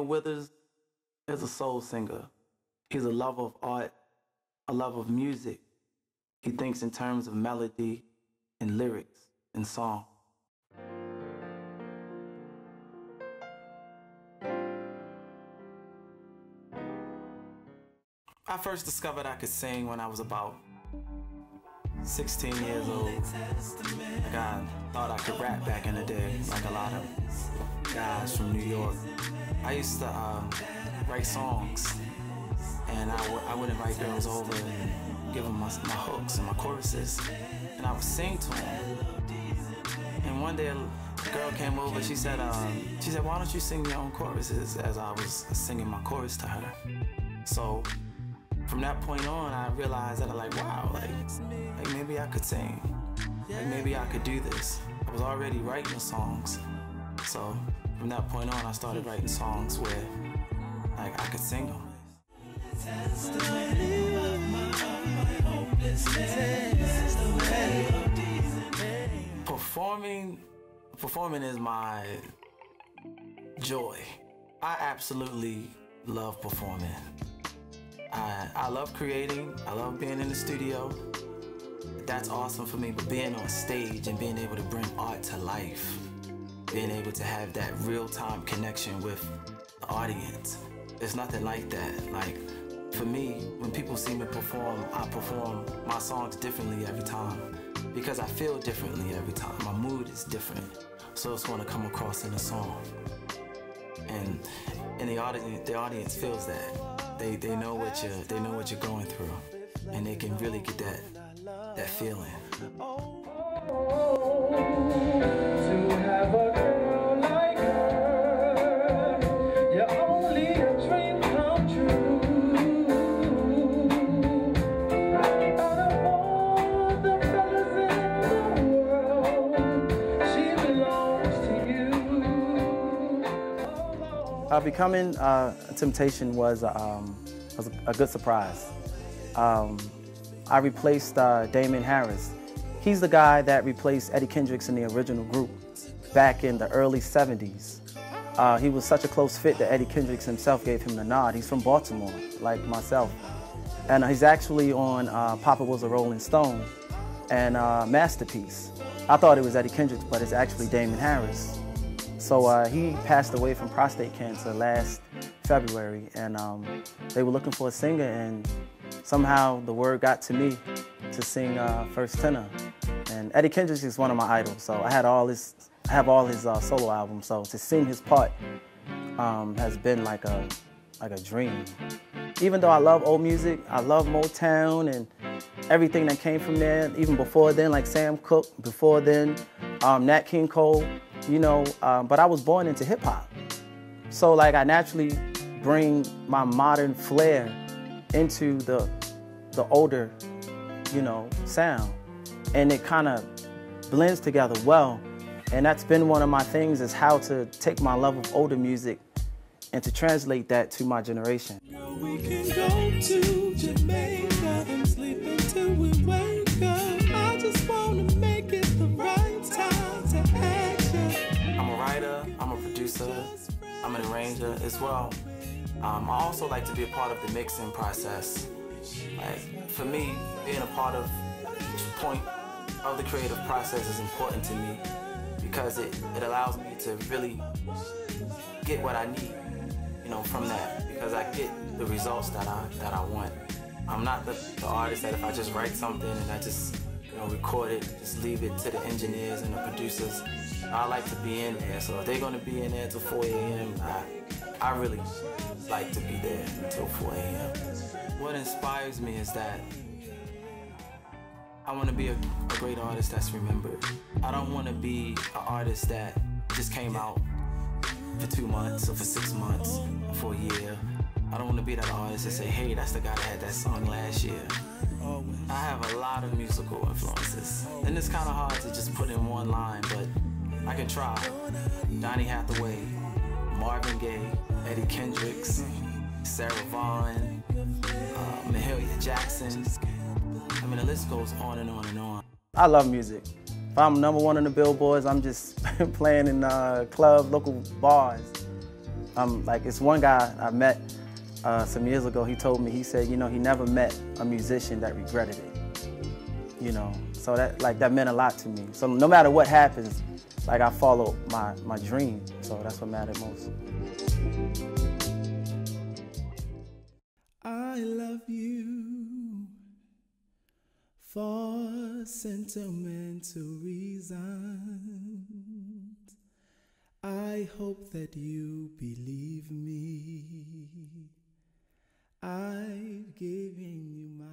Emmanuel Withers is a soul singer. He's a lover of art, a lover of music. He thinks in terms of melody and lyrics and song. I first discovered I could sing when I was about 16 years old. Like I thought I could rap back in the day, like a lot of guys from New York. I used to write songs, and I wouldn't invite girls over and give them my hooks and my choruses, and I would sing to them. And one day a girl came over, she said, why don't you sing your own choruses, as I was singing my chorus to her. So from that point on, I realized that wow, like maybe I could sing. Like maybe I could do this. I was already writing songs. So from that point on, I started writing songs where like I could sing them. Performing is my joy. I absolutely love performing. I love creating, I love being in the studio. That's awesome for me, but being on stage and being able to bring art to life, being able to have that real-time connection with the audience, there's nothing like that. Like, for me, when people see me perform, I perform my songs differently every time because I feel differently every time. My mood is different, so it's going to come across in the song. And the audience feels that. They know what you're going through, and they can really get that feeling. To have a girl like her, you're only a dream come true. Out of all the fellas in the world, she belongs to you. Becoming a Temptation was a good surprise. I replaced Damon Harris. He's the guy that replaced Eddie Kendricks in the original group back in the early 70s. He was such a close fit that Eddie Kendricks himself gave him the nod. He's from Baltimore, like myself. And he's actually on Papa Was a Rolling Stone and Masterpiece. I thought it was Eddie Kendricks, but it's actually Damon Harris. So he passed away from prostate cancer last February, and they were looking for a singer, and somehow the word got to me to sing first tenor. And Eddie Kendricks is one of my idols, so I have all his solo albums. So to sing his part has been like a dream. Even though I love old music, I love Motown and everything that came from there. Even before then, like Sam Cooke. Before then, Nat King Cole. You know, but I was born into hip hop. So like I naturally bring my modern flair into the older, you know, sound. And it kind of blends together well. And that's been one of my things, is how to take my love of older music and to translate that to my generation. We can go to Jamaica and sleep until we wake up. I just want to make it the right time to action. I'm a writer, I'm a producer, I'm an arranger as well. I also like to be a part of the mixing process. Like, for me, being a part of each point of the creative process is important to me because it allows me to really get what I need, you know, from that, because I get the results that I want. I'm not the artist that if I just write something and I just, you know, record it, just leave it to the engineers and the producers. I like to be in there, so if they're gonna be in there till 4 a.m., I really like to be there until 4 a.m. What inspires me is that I want to be a great artist that's remembered. I don't want to be an artist that just came out for 2 months or for 6 months or for a year. I don't want to be that artist that say, hey, that's the guy that had that song last year. I have a lot of musical influences, and it's kind of hard to just put in one line, but I can try. Donny Hathaway, Marvin Gaye, Eddie Kendricks, Sarah Vaughan, Mahalia Jackson. I mean, the list goes on and on and on. I love music. If I'm #1 on the billboards, I'm just playing in clubs, local bars. Like it's one guy I met some years ago. He told me, he said, you know, he never met a musician that regretted it. You know, so that meant a lot to me. So no matter what happens, like I follow my dream. So that's what mattered most. I love you for sentimental reasons. I hope that you believe me. I've given you my